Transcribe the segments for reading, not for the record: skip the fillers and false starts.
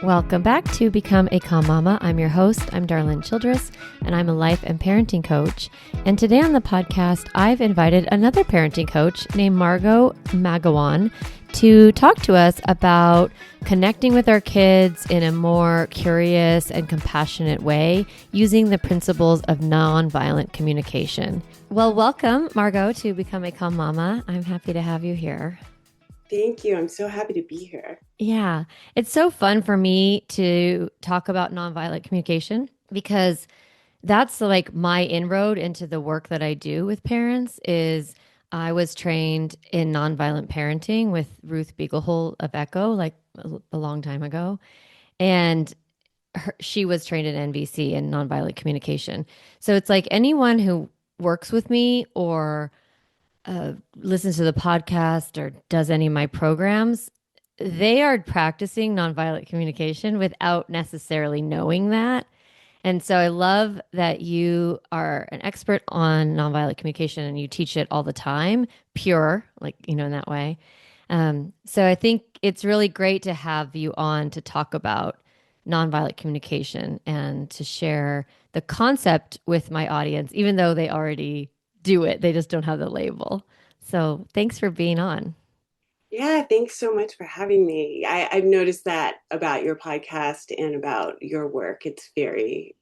Welcome back to Become a Calm Mama. I'm your host. I'm Darlene Childress, and I'm a life and parenting coach. And today on the podcast, I've invited another parenting coach named Margot Magowan to talk to us about connecting with our kids in a more curious and compassionate way using the principles of nonviolent communication. Well, welcome, Margot, to Become a Calm Mama. I'm happy to have you here. Thank you. I'm so happy to be here. Yeah, it's so fun for me to talk about nonviolent communication because that's like my inroad into the work that I do with parents is I was trained in nonviolent parenting with Ruth Beaglehole of Echo like a long time ago. And she was trained in NVC in nonviolent communication. So it's like anyone who works with me or listens to the podcast or does any of my programs, they are practicing nonviolent communication without necessarily knowing that. And so I love that you are an expert on nonviolent communication and you teach it all the time, pure, like, in that way. So I think it's really great to have you on to talk about nonviolent communication and to share the concept with my audience, even though they already do it. They just don't have the label. So thanks for being on. Yeah, thanks so much for having me. I've noticed that about your podcast and about your work. It's very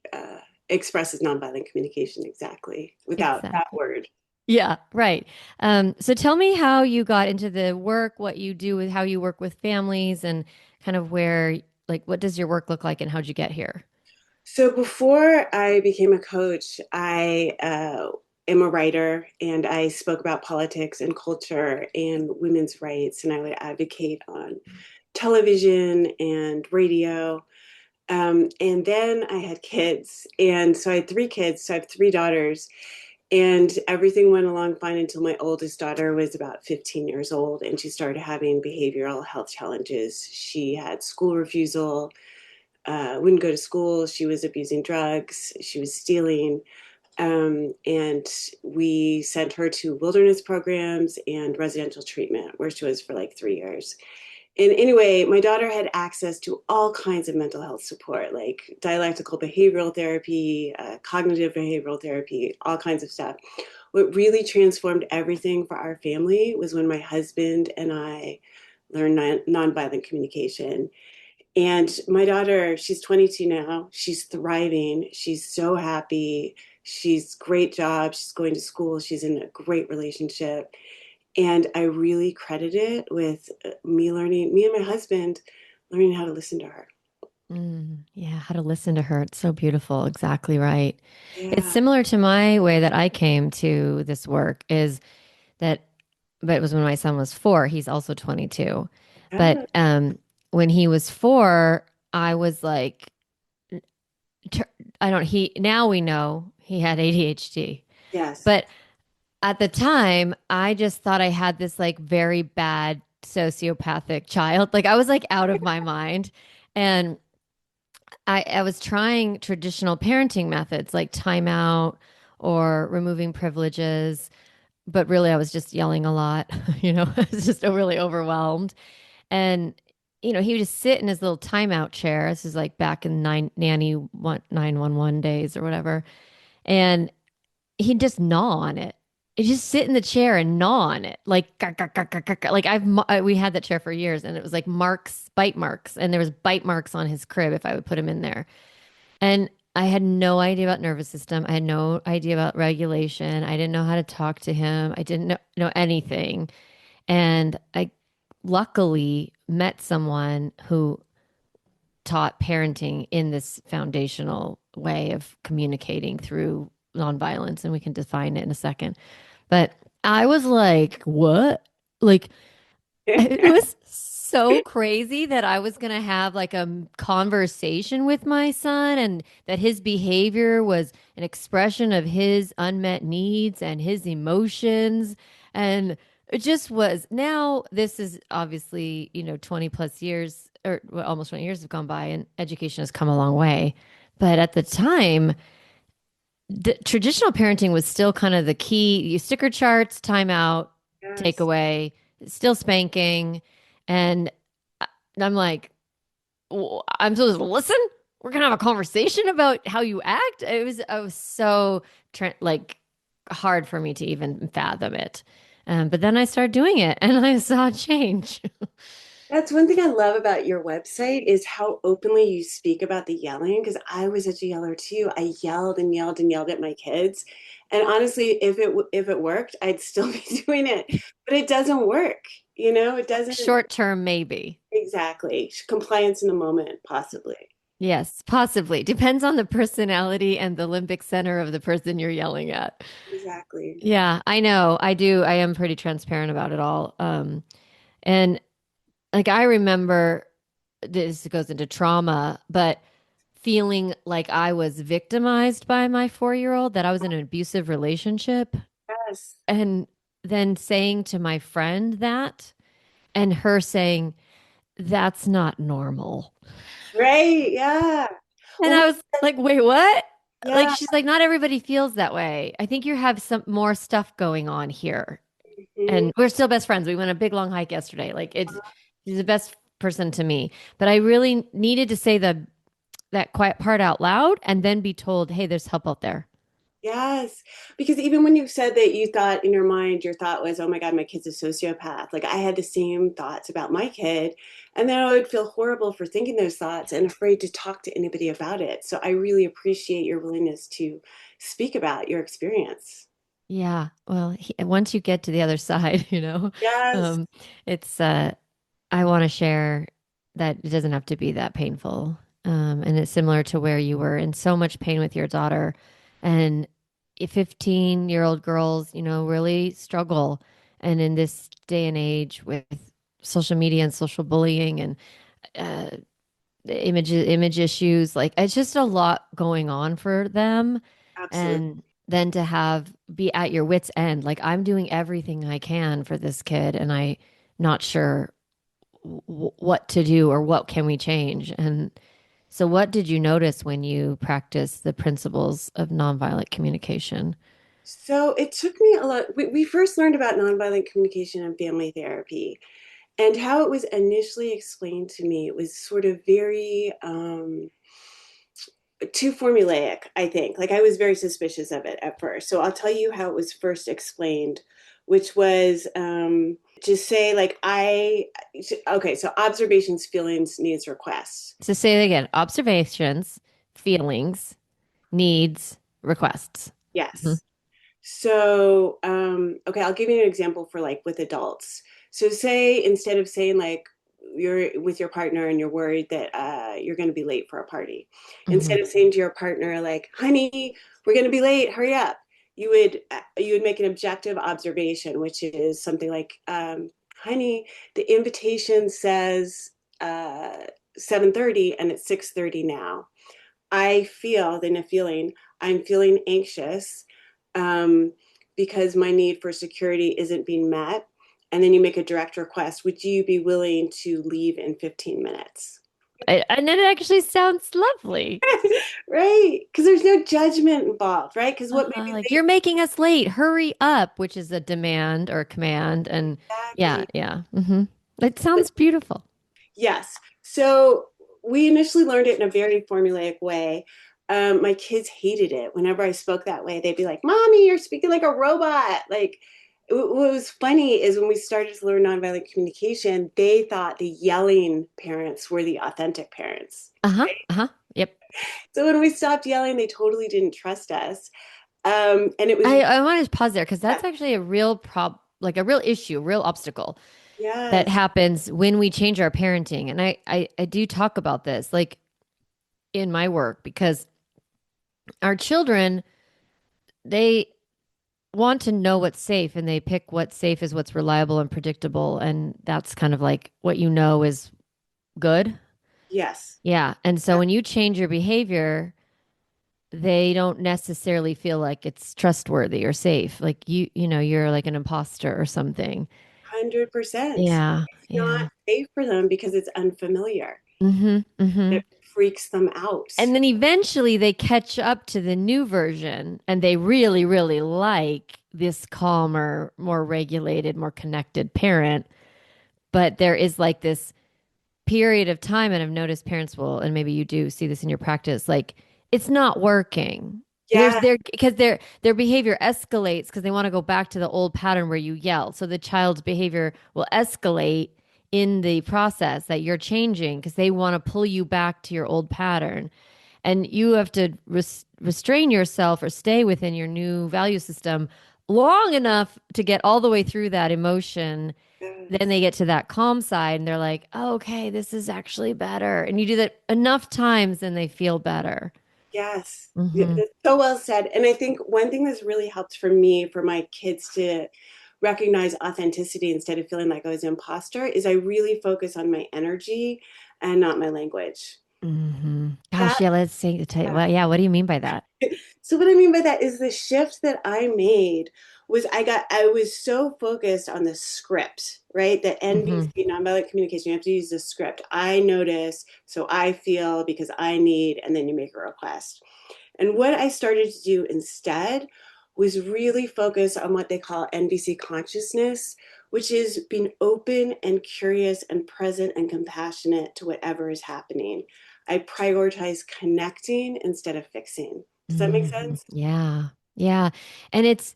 expresses nonviolent communication exactly without that Exactly. word. Yeah, right. So tell me how you got into the work, what you do with how you work with families and kind of where, like, what does your work look like and how'd you get here? So before I became a coach, I am a writer and I spoke about politics and culture and women's rights, and I would advocate on television and radio. And then I had kids. And so I had three kids. So I have three daughters. And everything went along fine until my oldest daughter was about 15 years old and she started having behavioral health challenges. She had school refusal, wouldn't go to school. She was abusing drugs. She was stealing. And we sent her to wilderness programs and residential treatment where she was for like 3 years. And anyway, my daughter had access to all kinds of mental health support, like dialectical behavioral therapy, cognitive behavioral therapy, all kinds of stuff. What really transformed everything for our family was when my husband and I learned nonviolent communication. And my daughter, she's 22 now. She's thriving. She's so happy. She's great job. She's going to school. She's in a great relationship. And I really credit it with me and my husband learning how to listen to her. Yeah, how to listen to her. It's so beautiful. Exactly right. It's Yeah. similar to my way that I came to this work is that, but it was when my son was 4. He's also 22. Ah, But when he was 4, I was like, I don't, now we know he had ADHD. yes. But at the time, I just thought I had this like very bad sociopathic child. Like I was like out of my mind. And I was trying traditional parenting methods like timeout or removing privileges, but really I was just yelling a lot. I was just really overwhelmed. And, he would just sit in his little timeout chair. This is like back in 911 days or whatever. And he'd just gnaw on it. He'd just sit in the chair and gnaw on it. Like, like we had that chair for years and it was like bite marks. And there was bite marks on his crib if I would put him in there. And I had no idea about nervous system. I had no idea about regulation. I didn't know how to talk to him. I didn't know anything. And I luckily met someone who taught parenting in this foundational way of communicating through nonviolence. And we can define it in a second. But I was like, what? Like, it was so crazy that I was going to have like a conversation with my son and that his behavior was an expression of his unmet needs and his emotions. And it just was. Now, this is obviously, 20 plus years or well, almost 20 years have gone by and education has come a long way. But at the time, the traditional parenting was still kind of the key. You sticker charts, timeout, Yes. takeaway, still spanking. And I'm like, I'm supposed to listen? We're gonna have a conversation about how you act. I was so like hard for me to even fathom it. But then I started doing it and I saw change. That's one thing I love about your website is how openly you speak about the yelling. Because I was such a yeller too. I yelled and yelled and yelled at my kids, and honestly, if it worked, I'd still be doing it. But it doesn't work. You know, it doesn't Short term, maybe. exactly. Compliance in the moment, possibly. Yes, possibly. Depends on the personality and the limbic center of the person you're yelling at. Exactly. Yeah, I know. I do. I am pretty transparent about it all. And like I remember this goes into trauma, but feeling like I was victimized by my 4 year old, that I was in an abusive relationship, Yes. and then saying to my friend that, and her saying, that's not normal. Right. Yeah. And Well, I was like, wait, what? Like, yeah. she's like, not everybody feels that way. I think you have some more stuff going on here. Mhm. And we're still best friends. We went a big long hike yesterday. She's the best person to me. But I really needed to say that quiet part out loud and then be told, hey, there's help out there. Yes, because even when you said that you thought in your mind, your thought was, oh my God, my kid's a sociopath. Like I had the same thoughts about my kid. And then I would feel horrible for thinking those thoughts and afraid to talk to anybody about it. So I really appreciate your willingness to speak about your experience. Yeah. Well, once you get to the other side, Yes, um, it's I want to share that it doesn't have to be that painful. And it's similar to where you were in so much pain with your daughter. And 15-year-old girls, really struggle. And in this day and age with social media and social bullying and uh, image issues, like it's just a lot going on for them. absolutely. And then to have be at your wit's end, like I'm doing everything I can for this kid, and I not sure what to do or what can we change. And so what did you notice when you practiced the principles of nonviolent communication? So it took me a lot. We first learned about nonviolent communication and family therapy. And how it was initially explained to me, it was sort of very too formulaic, I think. Like I was very suspicious of it at first. So I'll tell you how it was first explained, which was just say like okay, so observations, feelings, needs, requests. So say it again: observations, feelings, needs, requests. Mhm. Yes. So, okay, I'll give you an example for like with adults. So, say instead of saying like you're with your partner and you're worried that you're going to be late for a party, Mhm. instead of saying to your partner like, "Honey, we're going to be late. Hurry up," you would make an objective observation, which is something like, "Honey, the invitation says 7:30 and it's 6:30 now." I feel, then a feeling, I'm feeling anxious um, because my need for security isn't being met. And then you make a direct request. Would you be willing to leave in 15 minutes? And it actually sounds lovely. Right? Because there's no judgment involved, right? Because what made me Like, late? you're making us late. Hurry up, which is a demand or a command. And yeah, Exactly. yeah. It sounds beautiful. Yes. So we initially learned it in a very formulaic way. My kids hated it. Whenever I spoke that way, they'd be like, "Mommy, you're speaking like a robot." Like, what was funny is when we started to learn nonviolent communication, they thought the yelling parents were the authentic parents. Uh-huh. Uh-huh. Yep. So when we stopped yelling, they totally didn't trust us. And it was, I want to pause there because yeah, that's actually a real like a real issue, real obstacle that yes, happens when we change our parenting. And I do talk about this like in my work because our children, they want to know what's safe and they pick what's safe is what's reliable and predictable. And that's kind of like what you know is good. yes, Yeah. And so when you change your behavior, they don't necessarily feel like it's trustworthy or safe. Like you're like an imposter or something. 100%. Yeah. It's not Yeah. safe for them because it's unfamiliar. Mm-hmm. Mm-hmm. It freaks them out. And then eventually they catch up to the new version and they really, really like this calmer, more regulated, more connected parent. But there is like this period of time, and I've noticed parents will, and maybe you do see this in your practice, like it's not working. Yeah, Because their behavior escalates because they want to go back to the old pattern where you yell. So the child's behavior will escalate in the process that you're changing because they want to pull you back to your old pattern. And you have to restrain yourself or stay within your new value system long enough to get all the way through that emotion. Then yes, they get to that calm side and they're like, oh, okay, this is actually better. And you do that enough times and they feel better. yes. Yeah, Hmm. that's so well said. And I think one thing that's really helped for me, for my kids to recognize authenticity instead of feeling like I was an imposter, is I really focus on my energy and not my language. Hmm. That Gosh, yeah, let's say, well, yeah, what do you mean by that? So what I mean by that is the shift that I made was I was so focused on the script, right? The Hmm. NVC, nonviolent communication, you have to use the script. I notice, so I feel because I need, and then you make a request. And what I started to do instead was really focus on what they call NVC consciousness, which is being open and curious and present and compassionate to whatever is happening. I prioritize connecting instead of fixing. Does that make Hmm. sense? Yeah. Yeah. And it's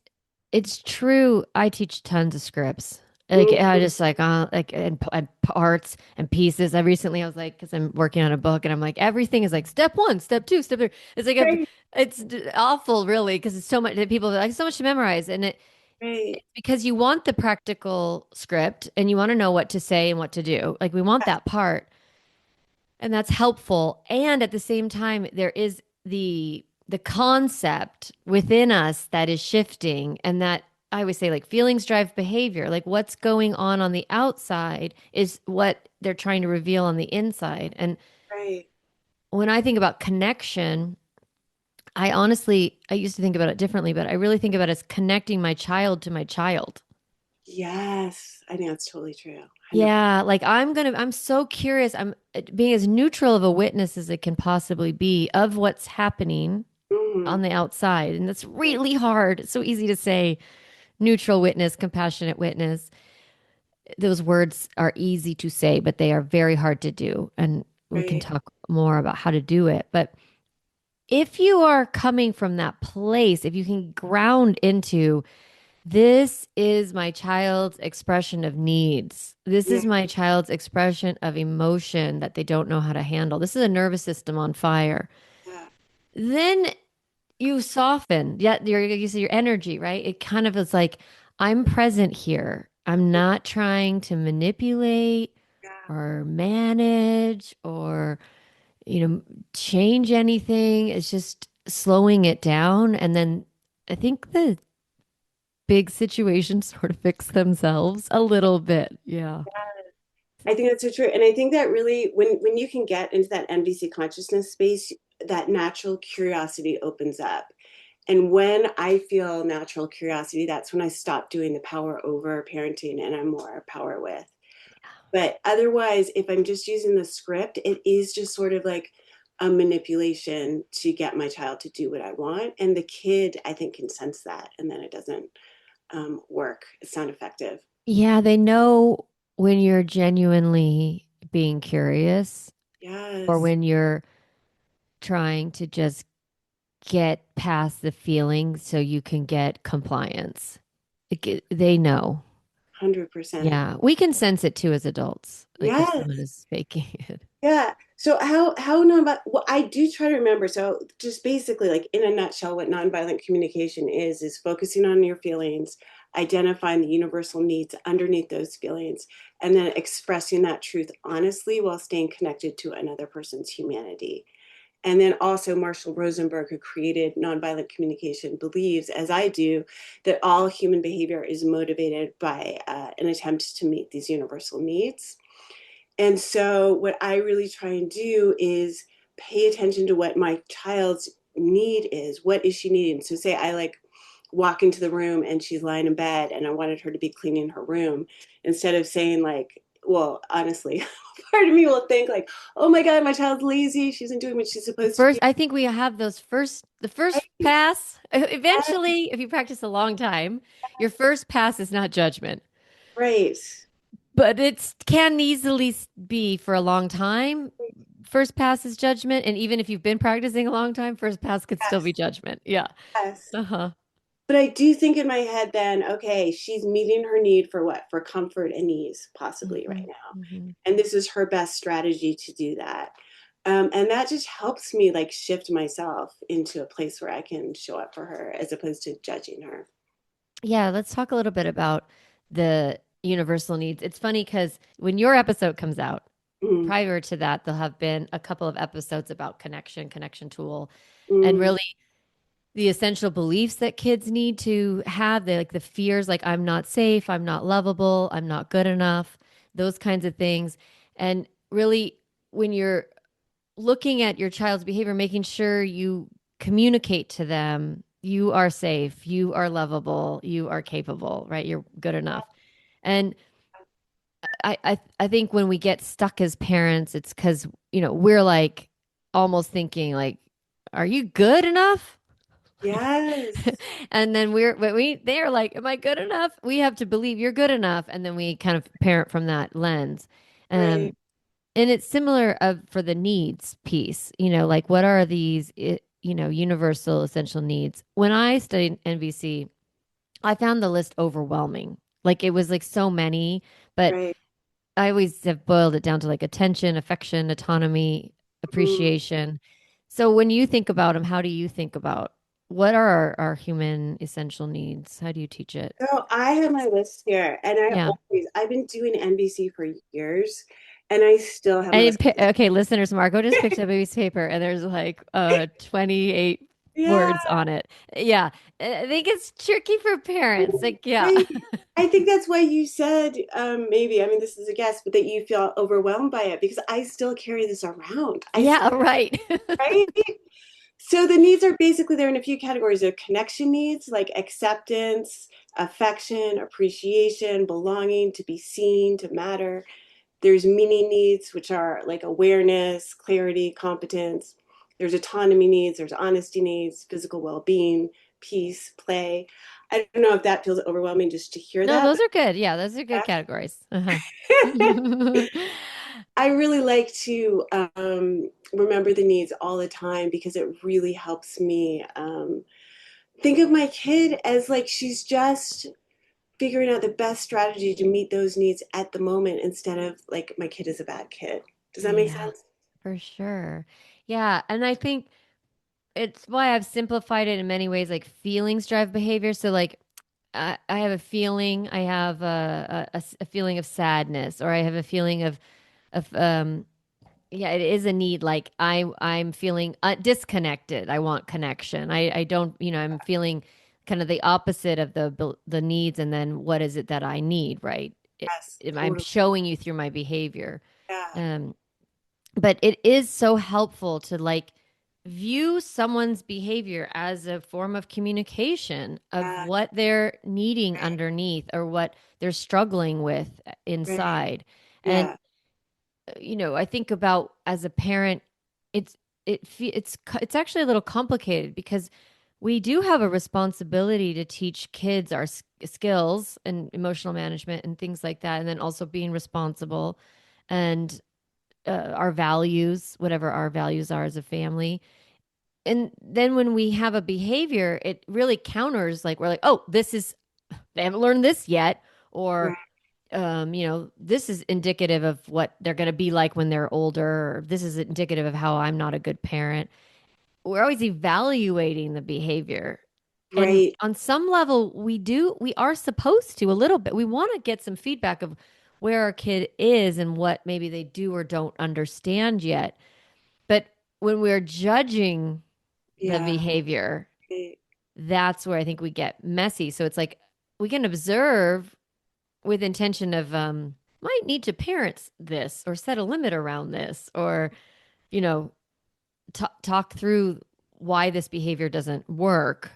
true. I teach tons of scripts. Like I Mhm. just like and parts and pieces. I was like, because I'm working on a book, and I'm like, everything is like step one, step two, step three. It's like Right, awful, really, because it's so much that people like so much to memorize, and right. it's because you want the practical script and you want to know what to say and what to do. Like we want Yes, that part, and that's helpful. And at the same time, there is the concept within us that is shifting, and that I always say like feelings drive behavior. Like what's going on the outside is what they're trying to reveal on the inside. And right. when I think about connection, I used to think about it differently, but I really think about it as connecting my child to my child. Yes, I think that's totally true. 100%. Yeah, like I'm so curious. I'm being as neutral of a witness as it can possibly be of what's happening Mhm. on the outside. And that's really hard. It's so easy to say neutral witness, compassionate witness. Those words are easy to say, but they are very hard to do. And we can Right. talk more about how to do it. But if you are coming from that place, if you can ground into this is my child's expression of needs. This Yeah, is my child's expression of emotion that they don't know how to handle. This is a nervous system on fire. yeah, Then you soften. Yeah, you see your energy, right? It kind of is like I'm present here. I'm not trying to manipulate yeah. or manage or you know change anything. It's just slowing it down, and then I think the big situations sort of fix themselves a little bit. Yeah. I think that's so true. And I think that really when you can get into that NVC consciousness space, that natural curiosity opens up. And when I feel natural curiosity, that's when I stop doing the power over parenting and I'm more power with. But otherwise, if I'm just using the script, it is just sort of like a manipulation to get my child to do what I want. And the kid, I think, can sense that. And then it doesn't work. It's not effective. Yeah, they know when you're genuinely being curious or Yes, when you're trying to just get past the feeling so you can get compliance. They know. 100%. Yeah, we can sense it too as adults. Like if someone Yes. is faking it. Yeah. So how non well, I do try to remember. So just basically, like in a nutshell, what nonviolent communication is focusing on your feelings, identifying the universal needs underneath those feelings, and then expressing that truth honestly while staying connected to another person's humanity. And then also Marshall Rosenberg, who created nonviolent communication, believes, as I do, that all human behavior is motivated by an attempt to meet these universal needs. And so, what I really try and do is pay attention to what my child's need is. What is she needing? So, say I like walk into the room and she's lying in bed and I wanted her to be cleaning her room, instead of saying, like, well, honestly, part of me will think, like, oh my God, my child's lazy. She isn't doing what she's supposed to First, be. I think we have the first Right. pass. Eventually, if you practice a long time, your first pass is not judgment. Right. but it can easily be for a long time. First pass is judgment, and even if you've been practicing a long time, first pass could still be Yes, judgment. Yeah. yes. Uh-huh. But I do think in my head then, okay, she's meeting her need for what? For comfort and ease, possibly right Hmm. now. Hmm. And this is her best strategy to do that. And that just helps me like shift myself into a place where I can show up for her as opposed to judging her. Yeah, let's talk a little bit about the universal needs. It's funny because when your episode comes out, Mm, prior to that, there'll have been a couple of episodes about connection, connection tool, and mm, really the essential beliefs that kids need to have. They like the fears, like I'm not safe, I'm not lovable, I'm not good enough, those kinds of things. And really, when you're looking at your child's behavior, making sure you communicate to them, you are safe, you are lovable, you are capable, right? You're good enough. And I think when we get stuck as parents, it's because, we're like almost thinking like, are you good enough? yes, And then they're like, am I good enough? We have to believe you're good enough. And then we kind of parent from that lens. right, Um, and it's similar for the needs piece, like what are these, universal essential needs? When I studied NVC, I found the list overwhelming. Like it was like so many, but right. I always have boiled it down to like attention, affection, autonomy, Mm. appreciation. So when you think about them, how do you think about what are our human essential needs? How do you teach it? So I have my list here, and Yeah. I've been doing NBC for years, and I still have my list. Okay, listeners, Margot just picked up a piece of paper and there's like 28 Yeah, words on it. Yeah. I think it's tricky for parents. Like, yeah. right. I think that's why you said maybe, I mean, this is a guess, but that you feel overwhelmed by it because I still carry this around. I Yeah, still, right. right? So the needs are basically they're in a few categories of connection needs like acceptance, affection, appreciation, belonging, to be seen, to matter. There's meaning needs, which are like awareness, clarity, competence. There's autonomy needs, there's honesty needs, physical well being, peace, play. I don't know if that feels overwhelming just to hear No, that, those are good. Yeah, those are good categories. Uh-huh. but I really like to remember the needs all the time because it really helps me think of my kid as like she's just figuring out the best strategy to meet those needs at the moment instead of like my kid is a bad kid. Does that make Yeah, sense? for sure. Yeah, and I think it's why I've simplified it in many ways, like feelings drive behavior. So like I have a feeling, I have a feeling of sadness, or I have a feeling of yeah, it is a need. Like I'm feeling disconnected. I want connection. I don't, I'm feeling kind of the opposite of the needs, and then what is it that I need, right? Yes, I'm totally. showing you through my behavior. Yeah, Um, but it is so helpful to like view someone's behavior as a form of communication of yeah, what they're needing right, underneath or what they're struggling with right. inside. And Yeah, I think about as a parent, it's it's actually a little complicated because we do have a responsibility to teach kids our skills and emotional management and things like that, and then also being responsible and our values, whatever our values are as a family. And then when we have a behavior, it really counters, like we're like, oh, this is, they haven't learned this yet, or right, this is indicative of what they're going to be like when they're older, or this is indicative of how I'm not a good parent. We're always evaluating the behavior. And right, on some level, we are supposed to a little bit. We want to get some feedback of where our kid is and what maybe they do or don't understand yet. But when we're judging the yeah, behavior, right, that's where I think we get messy. So it's like we can observe with intention of might need to parent this or set a limit around this or you know talk through why this behavior doesn't work,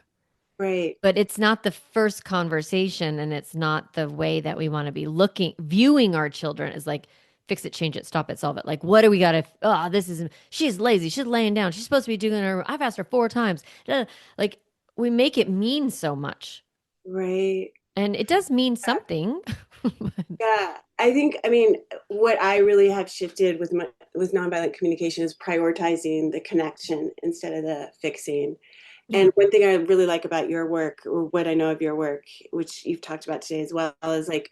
right, but it's not the first conversation and it's not the way that we want to be looking viewing our children as like fix it, change it, stop it, solve it. Like what do we got to, oh, this is, she's lazy, she's laying down, she's supposed to be doing her, I've asked her 4 times. Like we make it mean so much, right. and it does mean something. Yeah, I think, I mean, what I really have shifted with with nonviolent communication is prioritizing the connection instead of the fixing. Yeah. And one thing I really like about your work, or what I know of your work, which you've talked about today as well, is like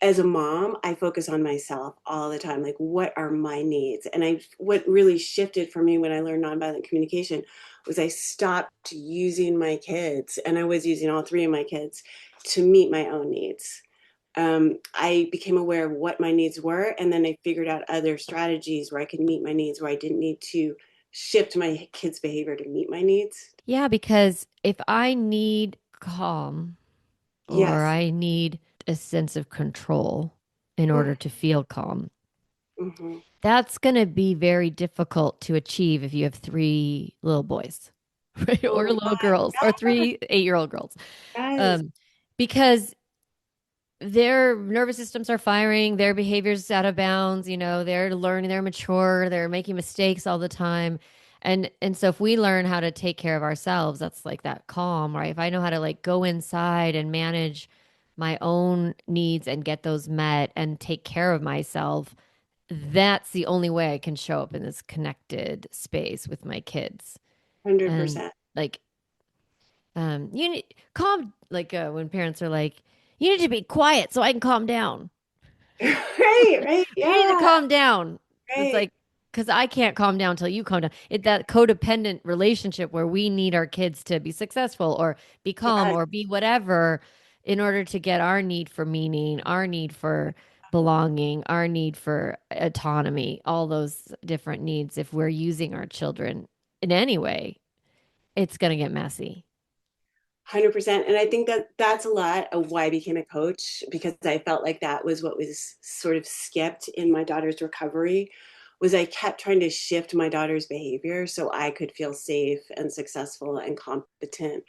as a mom, I focus on myself all the time. Like, what are my needs? And what really shifted for me when I learned nonviolent communication was I stopped using my kids, and I was using all three of my kids to meet my own needs. I became aware of what my needs were, and then I figured out other strategies where I could meet my needs, where I didn't need to shift my kids' behavior to meet my needs. Yeah, because if I need calm or Yes. I need a sense of control in order to feel calm, Mm-hmm. that's going to be very difficult to achieve if you have three little boys, right? Oh Or my little girls, or God. three 8-year-old girls. Yes. Um, because their nervous systems are firing, their behavior's out of bounds, they're learning, they're mature, they're making mistakes all the time. And so if we learn how to take care of ourselves, that's like that calm, right? If I know how to like go inside and manage my own needs and get those met and take care of myself, that's the only way I can show up in this connected space with my kids. And 100%. like you need calm, like when parents are like, you need to be quiet so I can calm down. Right, right. You need to Yeah, calm down. It's right. like, because I can't calm down till you calm down. That codependent relationship where we need our kids to be successful or be calm Yes, or be whatever in order to get our need for meaning, our need for belonging, our need for autonomy, all those different needs. If we're using our children in any way, it's going to get messy. 100%. And I think that that's a lot of why I became a coach, because I felt like that was what was sort of skipped in my daughter's recovery. Was I kept trying to shift my daughter's behavior so I could feel safe and successful and competent.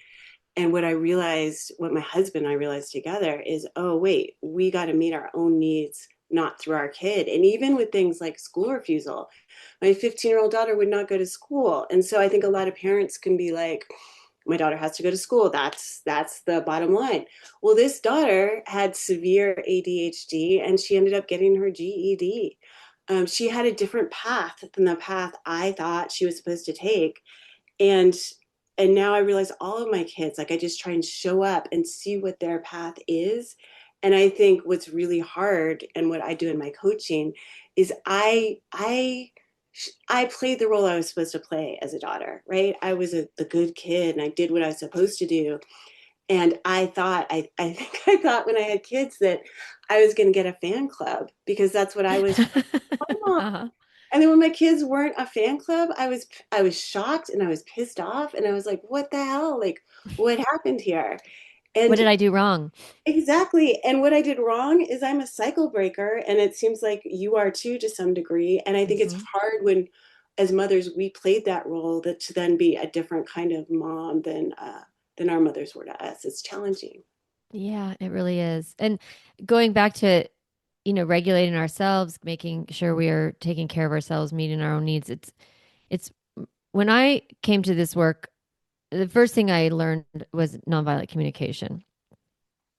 And what I realized, what my husband and I realized together is, oh, wait, we got to meet our own needs, not through our kid. And even with things like school refusal, my 15-year-old daughter would not go to school. And so I think a lot of parents can be like, my daughter has to go to school. That's the bottom line. Well, this daughter had severe ADHD and she ended up getting her GED. She had a different path than the path I thought she was supposed to take, and now I realize all of my kids, like, I just try and show up and see what their path is. And I think what's really hard, and what I do in my coaching, is I played the role I was supposed to play as a daughter, right? I was the good kid and I did what I was supposed to do. And I think I thought when I had kids that I was going to get a fan club, because that's what I was. Uh-huh. And then when my kids weren't a fan club, I was shocked and I was pissed off and I was like, what the hell? Like, what happened here? What And did I do wrong? exactly. And what I did wrong is I'm a cycle breaker, and it seems like you are too, to some degree. And I think it's Hmm. hard when, as mothers, we played that role, that to then be a different kind of mom than our mothers were to us. It's challenging. Yeah, it really is. And going back to, regulating ourselves, making sure we are taking care of ourselves, meeting our own needs. It's when I came to this work, the first thing I learned was nonviolent communication.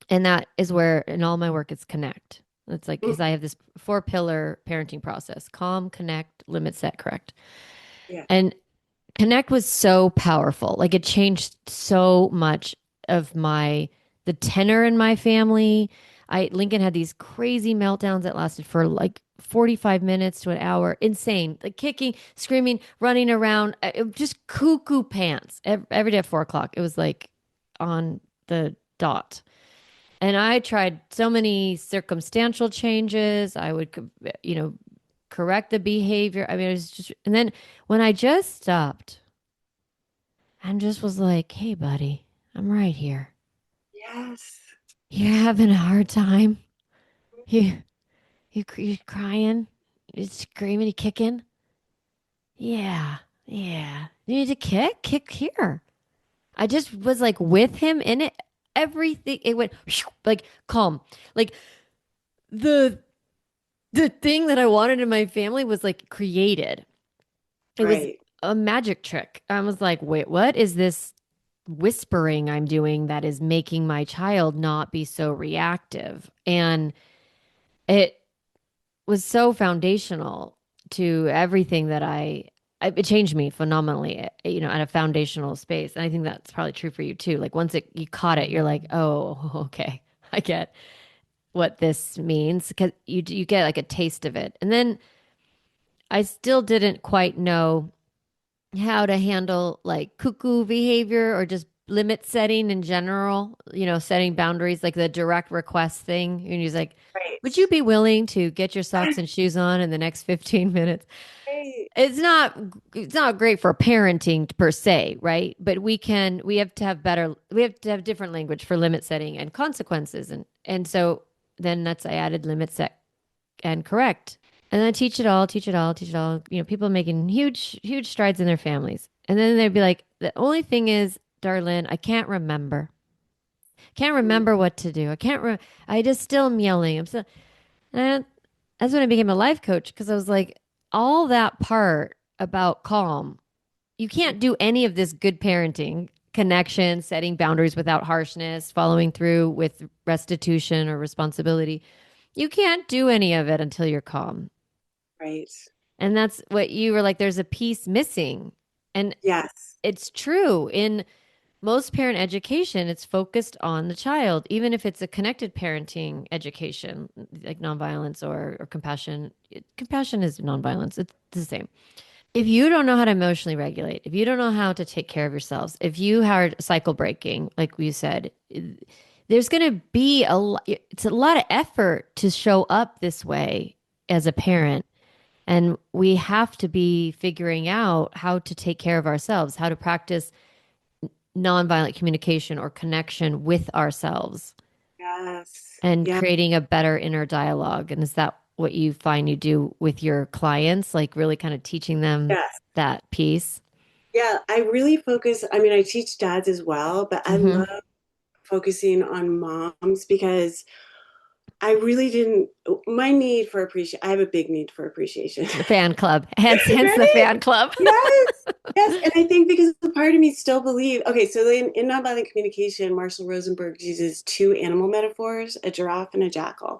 And that is where in all my work it's connect. It's like because Mm, I have this 4-pillar parenting process: calm, connect, limit, set, correct. yeah. And connect was so powerful. Like it changed so much of the tenor in my family. Lincoln had these crazy meltdowns that lasted for like 45 minutes to an hour. Insane. Like kicking, screaming, running around, just cuckoo pants every day at 4 o'clock. It was like on the dot. And I tried so many circumstantial changes. I would, correct the behavior. I mean, it was just, and then when I just stopped and just was like, hey, buddy, I'm right here. Yes. You're having a hard time. You, you crying, you screaming, you kicking. Yeah, yeah. You need to kick here. I just was like with him in it. Everything, it went like calm. Like the the thing that I wanted in my family was like created. It was Right. a magic trick. I was like, wait, what is this? whispering I'm doing that is making my child not be so reactive. And it was so foundational to everything that it changed me phenomenally, at a foundational space. And I think that's probably true for you too. Like once you caught it, you're like, oh, okay, I get what this means because you get like a taste of it. And then I still didn't quite know how to handle like cuckoo behavior or just limit setting in general, setting boundaries, like the direct request thing. And he's like, Right. would you be willing to get your socks and shoes on in the next 15 minutes? Right. It's not it's not great for parenting per se, right? But we have to have different language for limit setting and consequences. And so then that's I added limit set and correct. And then teach it all, teach it all, teach it all. People making huge, huge strides in their families. And then they'd be like, the only thing is, Darlene, I can't remember. Can't Mm, remember what to do. I just still am yelling. I'm still, and that's when I became a life coach because I was like, all that part about calm, you can't do any of this good parenting, connection, setting boundaries without harshness, following through with restitution or responsibility. You can't do any of it until you're calm. right. And that's what you were like, there's a piece missing. And Yes. it's true. In most parent education, it's focused on the child, even if it's a connected parenting education, like nonviolence or compassion. Compassion is nonviolence, it's the same. If you don't know how to emotionally regulate, if you don't know how to take care of yourselves, if you are cycle breaking, like we said, there's going to be it's a lot of effort to show up this way as a parent. And we have to be figuring out how to take care of ourselves, how to practice nonviolent communication or connection with ourselves Yes. and Yeah. creating a better inner dialogue. And is that what you find you do with your clients? Like really kind of teaching them Yes. that piece? Yeah. I really focus. I mean, I teach dads as well, but I Mm-hmm. love focusing on moms because I really didn't, my need for appreciation, I have a big need for appreciation. The fan club. Hence the Right? fan club. Yes. Yes. And I think because a part of me still believe, okay, so in nonviolent communication, Marshall Rosenberg uses two animal metaphors, a giraffe and a jackal.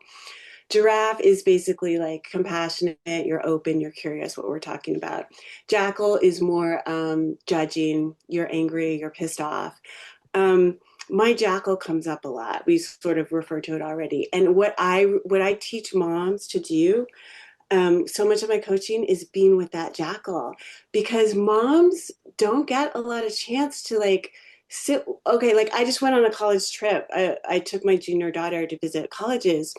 Giraffe is basically like compassionate, you're open, you're curious what we're talking about. Jackal is more judging, you're angry, you're pissed off. Um, my jackal comes up a lot. We sort of refer to it already. And what I teach moms to do, so much of my coaching is being with that jackal because moms don't get a lot of chance to like sit. Okay, like I just went on a college trip. I took my junior daughter to visit colleges,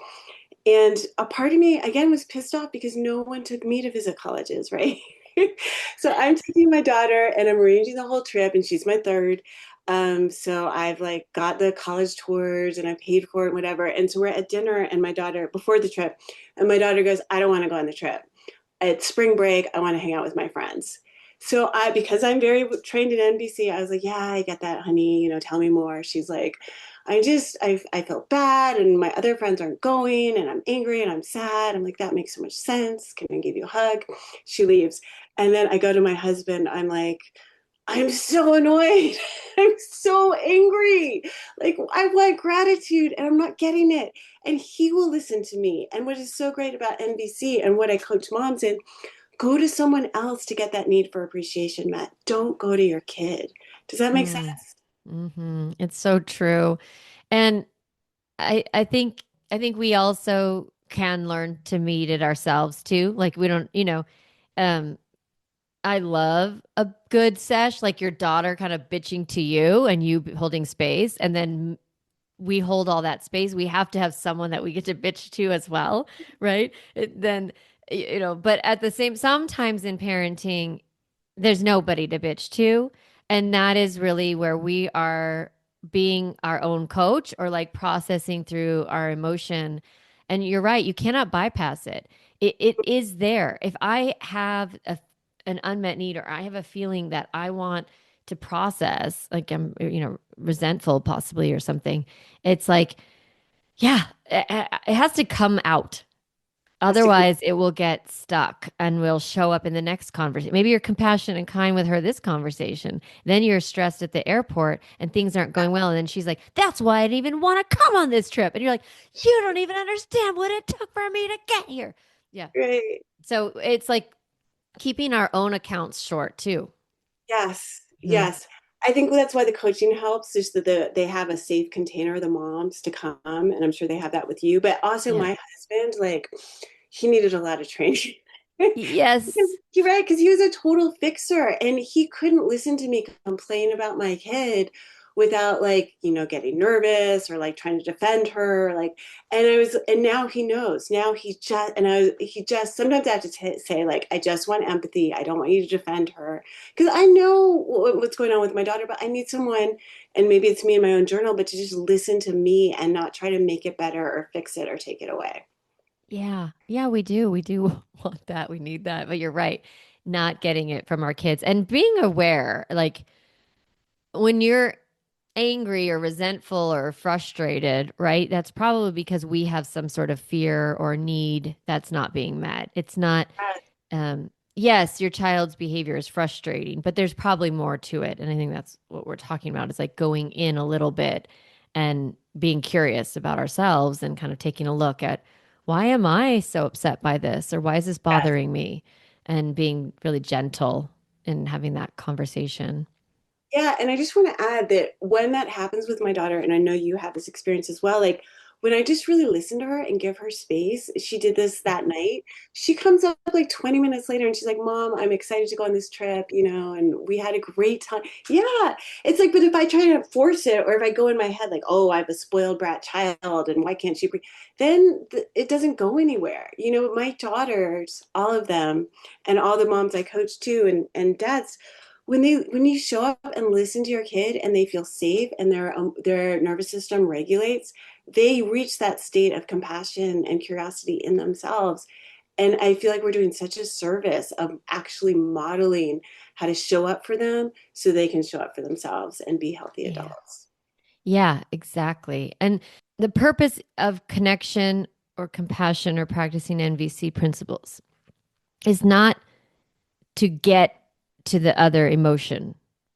and a part of me, again, was pissed off because no one took me to visit colleges, right? So I'm taking my daughter and I'm arranging the whole trip, and she's my third. So I've like got the college tours and I paid for it, and whatever. And so we're at dinner, and my daughter, before the trip, and my daughter goes, I don't want to go on the trip. It's spring break. I want to hang out with my friends. So because I'm very trained in NBC, I was like, yeah, I get that, honey. Tell me more. She's like, I feel bad, and my other friends aren't going, and I'm angry and I'm sad. I'm like, that makes so much sense. Can I give you a hug? She leaves. And then I go to my husband. I'm like, I'm so annoyed. I'm so angry. Like, I want gratitude and I'm not getting it. And he will listen to me. And what is so great about NBC and what I coach moms in, go to someone else to get that need for appreciation met. Don't go to your kid. Does that make sense? Mm. Mm-hmm. It's so true. And I think we also can learn to meet it ourselves too. Like we don't, um, I love a good sesh, like your daughter kind of bitching to you and you holding space, and then we hold all that space. We have to have someone that we get to bitch to as well, right? Then, but at the same, sometimes in parenting, there's nobody to bitch to. And that is really where we are being our own coach or like processing through our emotion. And you're right, you cannot bypass it. It is there. If I have an unmet need or I have a feeling that I want to process, like I'm, resentful possibly or something, it's like, yeah, it has to come out. has to come. Otherwise, it will get stuck and will show up in the next conversation. Maybe you're compassionate and kind with her this conversation. Then you're stressed at the airport and things aren't going well. And then she's like, that's why I didn't even want to come on this trip. And you're like, you don't even understand what it took for me to get here. Yeah. Right. So it's like keeping our own accounts short too. Yes, Mhm. yes. I think that's why the coaching helps, is that they have a safe container, the moms, to come, and I'm sure they have that with you. But also, Yeah. my husband, like, he needed a lot of training. Because Yes. you're right, because he was a total fixer, and he couldn't listen to me complain about my kid without, like, getting nervous or like trying to defend her, like. And now he knows. Now he just sometimes I have to say, like, I just want empathy. I don't want you to defend her, because I know what's going on with my daughter, but I need someone, and maybe it's me in my own journal, but to just listen to me and not try to make it better or fix it or take it away. Yeah. Yeah, we do. We do want that. We need that. But you're right. Not getting it from our kids and being aware, like when you're angry or resentful or frustrated, right? That's probably because we have some sort of fear or need that's not being met. It's not, yes, your child's behavior is frustrating, but there's probably more to it. And I think that's what we're talking about is like going in a little bit and being curious about ourselves and kind of taking a look at why am I so upset by this or why is this Yes. bothering me and being really gentle in having that conversation. Yeah, and I just want to add that when that happens with my daughter, and I know you have this experience as well, like when I just really listen to her and give her space, she did this that night. She comes up like 20 minutes later and she's like, Mom, I'm excited to go on this trip, and we had a great time. Yeah, it's like, but if I try to force it, or if I go in my head like, oh, I have a spoiled brat child and why can't she breathe, then it doesn't go anywhere. My daughters, all of them, and all the moms I coach too, and dads, when you show up and listen to your kid and they feel safe and their nervous system regulates, they reach that state of compassion and curiosity in themselves. And I feel like we're doing such a service of actually modeling how to show up for them so they can show up for themselves and be healthy Yeah. adults. Yeah, exactly. And the purpose of connection or compassion or practicing NVC principles is not to get to the other emotion,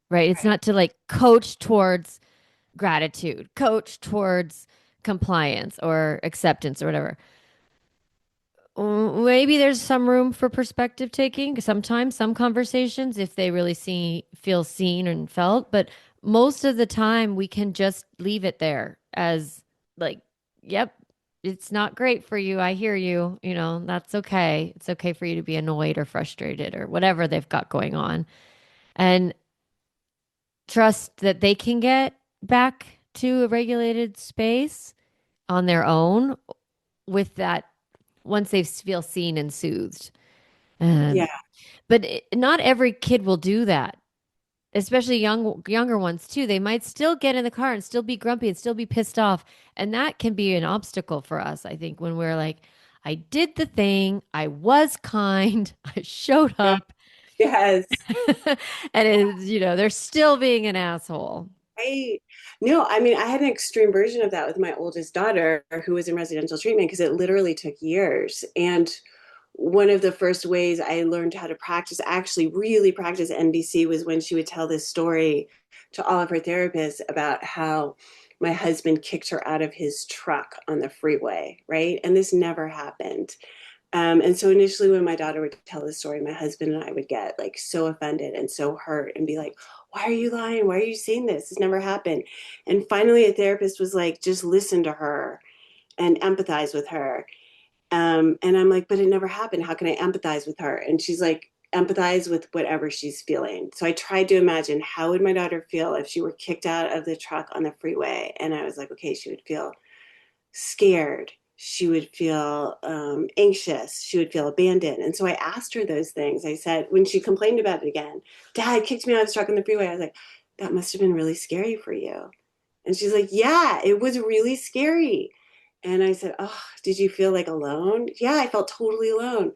right? It's Right. not to like coach towards gratitude, coach towards compliance or acceptance or whatever. Maybe there's some room for perspective taking sometimes, some conversations, if they really feel seen and felt. But most of the time, we can just leave it there as like, yep, it's not great for you. I hear you. That's okay. It's okay for you to be annoyed or frustrated or whatever they've got going on. And trust that they can get back to a regulated space on their own with that once they feel seen and soothed. Yeah. But not every kid will do that, especially younger ones too. They might still get in the car and still be grumpy and still be pissed off, and that can be an obstacle for us. I think when we're like, I did the thing, I was kind, I showed up, Yes. and they're still being an asshole. Right. No, I mean, I had an extreme version of that with my oldest daughter who was in residential treatment because it literally took years. And one of the first ways I learned how to practice, actually really practice NBC, was when she would tell this story to all of her therapists about how my husband kicked her out of his truck on the freeway, right? And this never happened. And so initially, when my daughter would tell the story, my husband and I would get like so offended and so hurt and be like, why are you lying? Why are you saying this? This never happened. And finally, a therapist was like, just listen to her and empathize with her. And I'm like, but it never happened. How can I empathize with her? And she's like, empathize with whatever she's feeling. So I tried to imagine, how would my daughter feel if she were kicked out of the truck on the freeway? And I was like, okay, she would feel scared. She would feel anxious. She would feel abandoned. And so I asked her those things. I said, when she complained about it again, Dad kicked me out of the truck on the freeway. I was like, that must have been really scary for you. And she's like, yeah, it was really scary. And I said, oh, did you feel like alone? Yeah, I felt totally alone.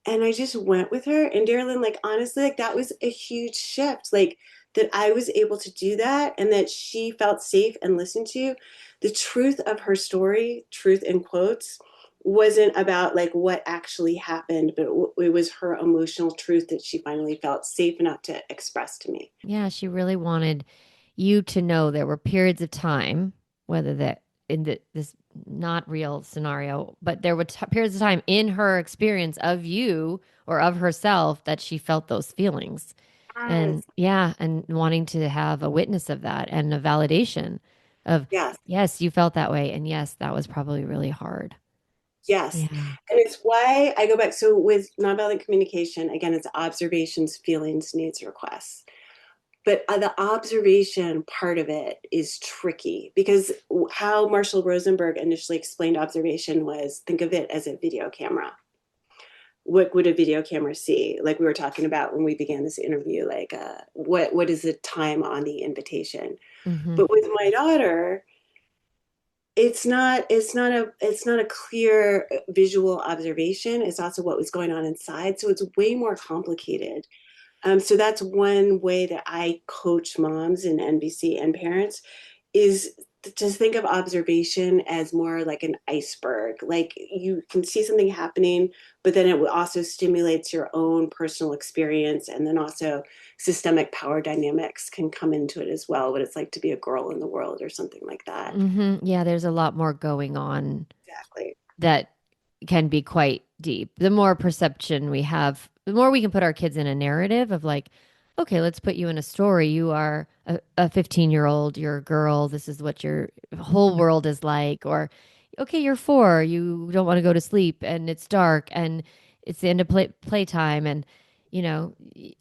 And I just went with her. And Darylyn, like, honestly, like, that was a huge shift. Like, that I was able to do that and that she felt safe and listened to. The truth of her story, truth in quotes, wasn't about like what actually happened, but it was her emotional truth that she finally felt safe enough to express to me. Yeah, she really wanted you to know there were periods of time, whether that in this not real scenario, but there were periods of time in her experience of you or of herself that she felt those feelings. And Yes, yeah, and wanting to have a witness of that and a validation of, yes, yes, you felt that way. And yes, that was probably really hard. yes. Yeah. And it's why I go back. So with nonviolent communication, again, it's observations, feelings, needs, requests. But the observation part of it is tricky because how Marshall Rosenberg initially explained observation was think of it as a video camera. What would a video camera see? Like we were talking about when we began this interview, like what is the time on the invitation? Hmm. But with my daughter, it's not a clear visual observation. It's also what was going on inside. So it's way more complicated. So that's one way that I coach moms in NVC and parents is to think of observation as more like an iceberg. Like you can see something happening, but then it also stimulates your own personal experience. And then also systemic power dynamics can come into it as well, what it's like to be a girl in the world or something like that. Hmm. Yeah, there's a lot more going on Exactly. that can be quite deep. The more perception we have, the more we can put our kids in a narrative of like, okay, let's put you in a story. You are a 15-year-old, you're a girl, this is what your whole world is like. Or, okay, you're 4, you don't want to go to sleep and it's dark and it's the end of playtime. And, you know,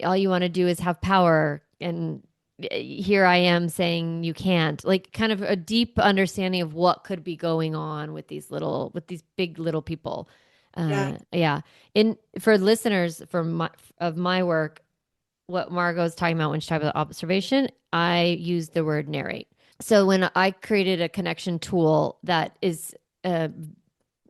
all you want to do is have power. And here I am saying you can't. Like kind of a deep understanding of what could be going on with with these big little people. Yeah. Yeah. In for listeners from my work, what Margot's talking about when she talks about observation, I use the word narrate. So when I created a connection tool that is uh,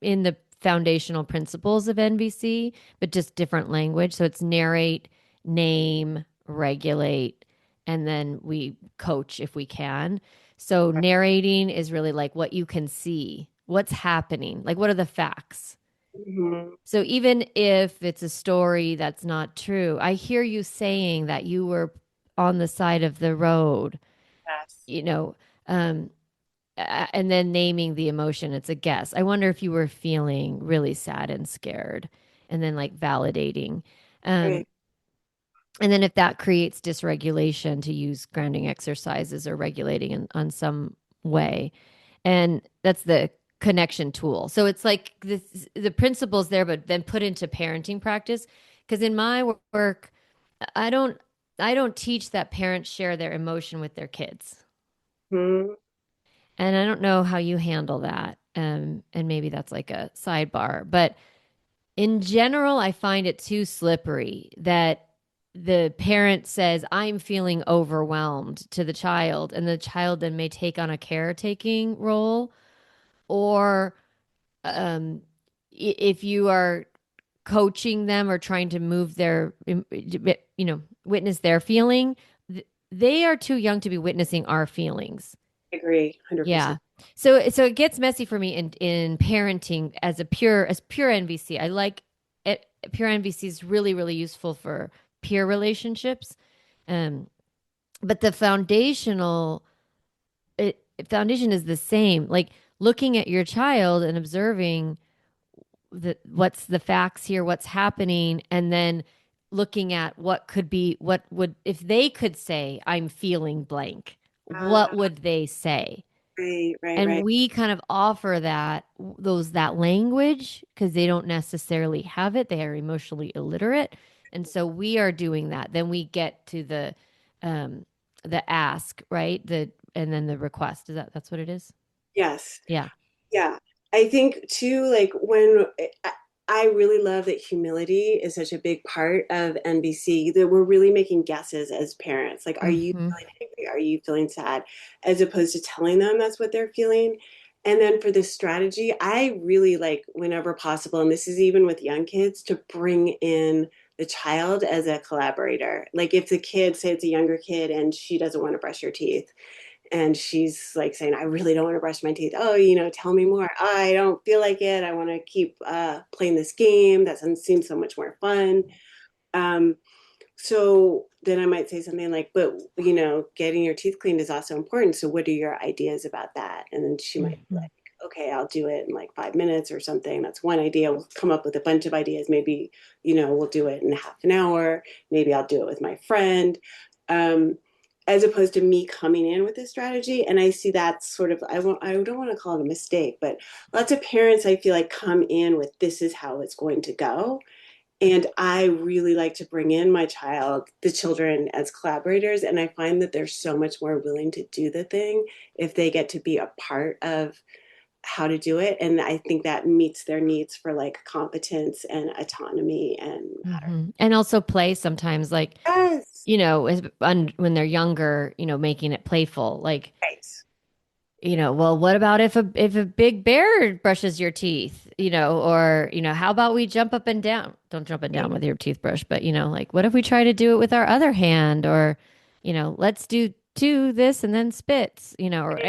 in the foundational principles of NVC, but just different language. So it's narrate, name, regulate, and then we coach if we can. So narrating is really like what you can see, what's happening, like what are the facts. Mhm. So even if it's a story that's not true, I hear you saying that you were on the side of the road, Yes. you know, um, and then naming the emotion. It's a guess. I wonder if you were feeling really sad and scared, and then like validating. Um, Right. and then if that creates dysregulation, to use grounding exercises or regulating on some way. And that's the connection tool. So it's like the principles there, but then put into parenting practice. Because in my work, I don't I don't teach that parents share their emotion with their kids. Mhm. And I don't know how you handle that. And maybe that's like a sidebar. But in general, I find it too slippery that the parent says, I'm feeling overwhelmed to the child, and the child then may take on a caretaking role. Or um, if you are coaching them or trying to move witness their feeling, they are too young to be witnessing our feelings. I agree, 100%. Yeah. So it gets messy for me in parenting as pure NVC. I like it. Pure NVC is really really useful for peer relationships. Um, but the foundation is the same. Like looking at your child and observing what's the facts here, what's happening, and then looking at what would if they could say I'm feeling blank, what Ah, would they say? right, right, And right. we kind of offer that language because they don't necessarily have it. They are emotionally illiterate. And so we are doing that. Then we get to um the ask, right? And then the request. That's what it is? Yes. Yeah. Yeah. I think too, like when I really love that humility is such a big part of NBC, that we're really making guesses as parents. Like, are you Hmm. feeling angry? Are you feeling sad? As opposed to telling them that's what they're feeling. And then for this strategy, I really like whenever possible, and this is even with young kids, to bring in the child as a collaborator. Like if the kid, say it's a younger kid and she doesn't want to brush her teeth, And she's like saying, I really don't want to brush my teeth. Oh, tell me more. I don't feel like it. I want to keep playing this game. That seems so much more fun. Um, so then I might say something like, but getting your teeth cleaned is also important. So what are your ideas about that? And then she might be Hmm. like, okay, I'll do it in like 5 minutes or something. That's one idea. We'll come up with a bunch of ideas. Maybe, we'll do it in half an hour. Maybe I'll do it with my friend. Um, as opposed to me coming in with a strategy. And I see that sort of, I don't want to call it a mistake, but lots of parents I feel like come in with this is how it's going to go. And I really like to bring in the children as collaborators. And I find that they're so much more willing to do the thing if they get to be a part of how to do it. And I think that meets their needs for like competence and autonomy and matter. And also play sometimes, like, Yes. when they're younger, making it playful. Like, Right. well, what about if a big bear brushes your teeth, or how about we jump up and down? Don't jump up and down with your toothbrush, but like what if we try to do it with our other hand, or let's do this and then spits, or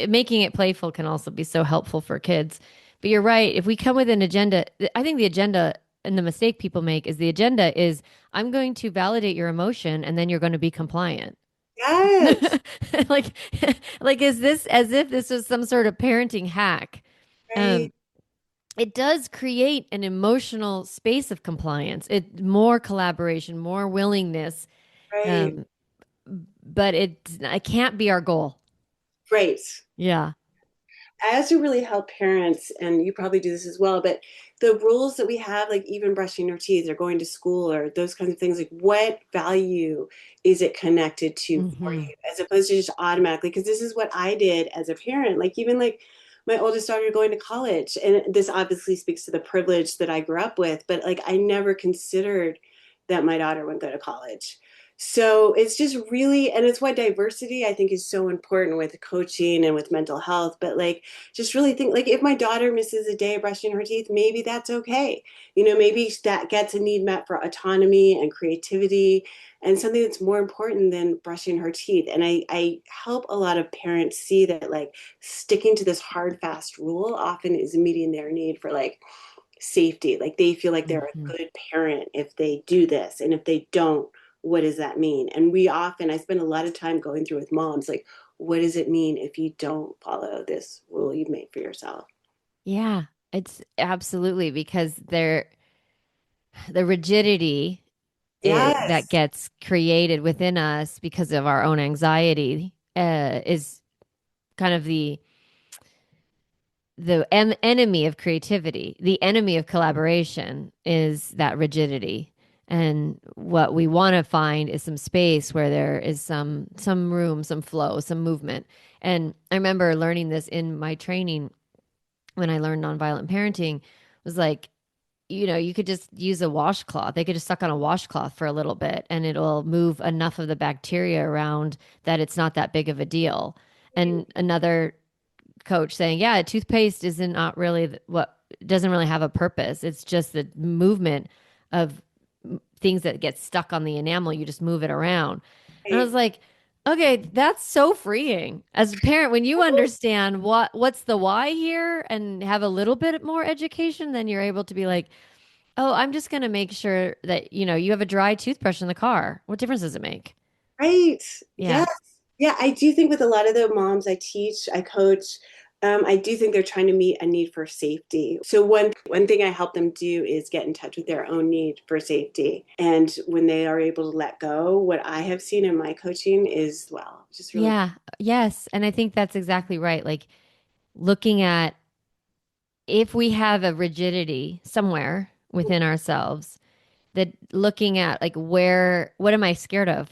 making it playful can also be so helpful for kids. But you're right. If we come with an agenda, I think the agenda and the mistake people make is the agenda is I'm going to validate your emotion and then you're going to be compliant. Yes. like like is this as if this was some sort of parenting hack? Right. um it does create an emotional space of compliance, it more collaboration, more willingness. Right. um but it can't be our goal. Right. Yeah. I also really help parents, and you probably do this as well, but the rules that we have, like even brushing your teeth or going to school or those kinds of things, like what value is it connected to for Hmm. you as opposed to just automatically? Because this is what I did as a parent. Like even like my oldest daughter going to college, and this obviously speaks to the privilege that I grew up with, but like I never considered that my daughter would go to college. So it's just really, and it's why diversity I think is so important with coaching and with mental health. But like, just really think like if my daughter misses a day of brushing her teeth, maybe that's okay. Maybe that gets a need met for autonomy and creativity and something that's more important than brushing her teeth. And I help a lot of parents see that like sticking to this hard, fast rule often is meeting their need for like safety. Like they feel like they're a Hmm. good parent if they do this. And if they don't, what does that mean? And I spend a lot of time going through with moms, like, what does it mean if you don't follow this rule you've made for yourself? Yeah, it's absolutely because the rigidity that Yes, gets created within us because of our own anxiety is kind of the enemy of creativity. The enemy of collaboration is that rigidity. And what we want to find is some space where there is some room, some flow, some movement. And I remember learning this in my training when I learned nonviolent parenting was like, you could just use a washcloth. They could just suck on a washcloth for a little bit and it'll move enough of the bacteria around that it's not that big of a deal. And another coach saying, yeah, toothpaste isn't not really what doesn't really have a purpose. It's just the movement of things that get stuck on the enamel. You just move it around. And I right. was like, okay, that's so freeing. As a parent, when you understand what's the why here and have a little bit more education, then you're able to be like, oh, I'm just going to make sure that, you have a dry toothbrush in the car. What difference does it make? Right. Yeah. Yes. Yeah, I do think with a lot of the moms I teach, I coach, I do think they're trying to meet a need for safety. So one thing I help them do is get in touch with their own need for safety. And when they are able to let go, what I have seen in my coaching is, well, just really Yeah. Yes. And I think that's exactly right. Like looking at if we have a rigidity somewhere within ourselves, that looking at like what am I scared of?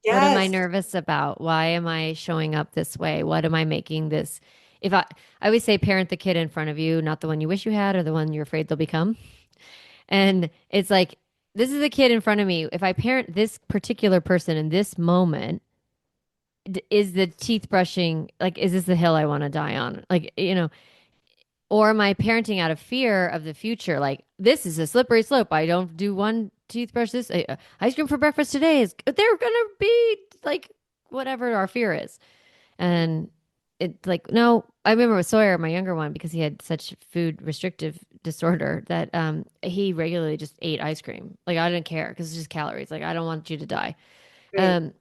What am I yes, nervous about? Why am I showing up this way? What am I making this? If I always say parent the kid in front of you, not the one you wish you had or the one you're afraid they'll become. And it's like, this is a kid in front of me. If I parent this particular person in this moment, is the teeth brushing, like, is this the hill I want to die on? Like, or am I parenting out of fear of the future? Like, this is a slippery slope. I don't do one toothbrush this ice cream for breakfast today is they're gonna be like whatever our fear is. And it's like, no, I remember with Sawyer, my younger one, because he had such food restrictive disorder that he regularly just ate ice cream. Like I didn't care because it's just calories. Like I don't want you to die. Right. Um,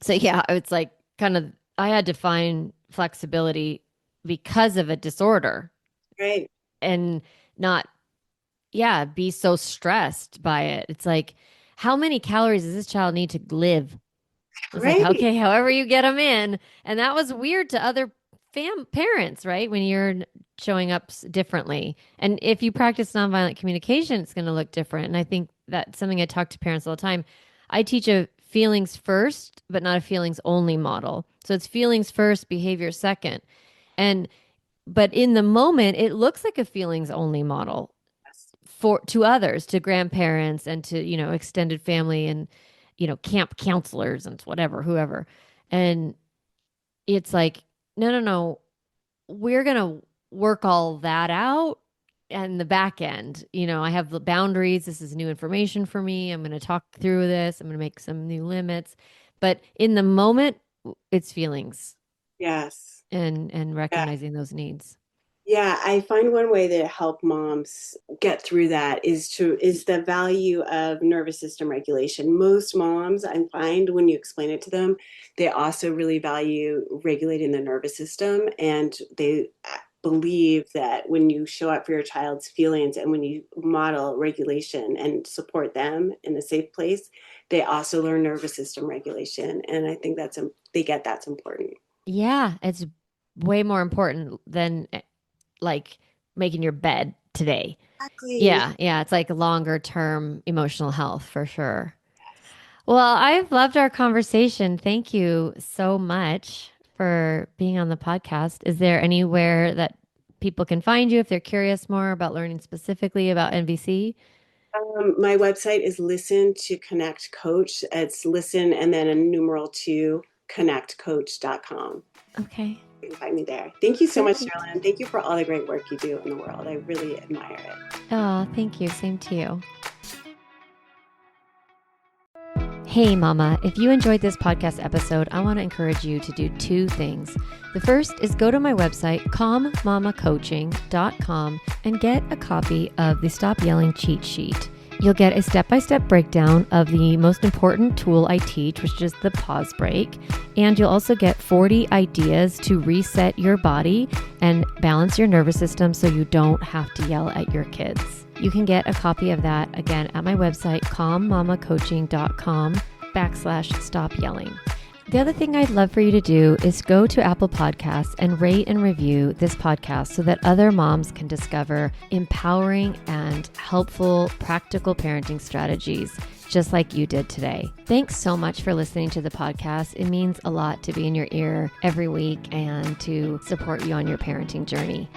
so yeah, it's like kind of I had to find flexibility because of a disorder Right. and not, yeah, be so stressed by it. It's like, how many calories does this child need to live? It's like, Right. okay, however you get them in. And that was weird to other parents, right? When you're showing up differently. And if you practice nonviolent communication, it's going to look different. And I think that's something I talk to parents all the time. I teach a feelings first, but not a feelings only model. So it's feelings first, behavior second. And but in the moment, it looks like a feelings only model Yes. for to others, to grandparents and to, extended family and, camp counselors and whatever, whoever. And it's like, no, no, no, we're going to work all that out and the back end. I have the boundaries. This is new information for me. I'm going to talk through this. I'm going to make some new limits. But in the moment, it's feelings Yes. and Yeah. recognizing those needs. Yeah, I find one way to help moms get through that is the value of nervous system regulation. Most moms, I find when you explain it to them, they also really value regulating the nervous system, and they believe that when you show up for your child's feelings and when you model regulation and support them in a safe place, they also learn nervous system regulation, and I think they get that's important. Yeah, it's way more important than like making your bed today. Exactly. Yeah, yeah, it's like longer term emotional health for sure. Well, I've loved our conversation. Thank you so much for being on the podcast. Is there anywhere that people can find you if they're curious more about learning specifically about NVC? My website is Listen to Connect Coach. It's listen and then a numeral two connectcoach.com. Okay, You can find me there. Thank you so much, perfect. Sherilyn. Thank you for all the great work you do in the world. I really admire it. Oh, thank you. Same to you. Hey, Mama, if you enjoyed this podcast episode, I want to encourage you to do two things. The first is go to my website, calmmamacoaching.com, and get a copy of the Stop Yelling cheat sheet. You'll get a step-by-step breakdown of the most important tool I teach, which is the pause break. And you'll also get 40 ideas to reset your body and balance your nervous system so you don't have to yell at your kids. You can get a copy of that again at my website, calmmamacoaching.com/stop yelling. The other thing I'd love for you to do is go to Apple Podcasts and rate and review this podcast so that other moms can discover empowering and helpful practical parenting strategies just like you did today. Thanks so much for listening to the podcast. It means a lot to be in your ear every week and to support you on your parenting journey.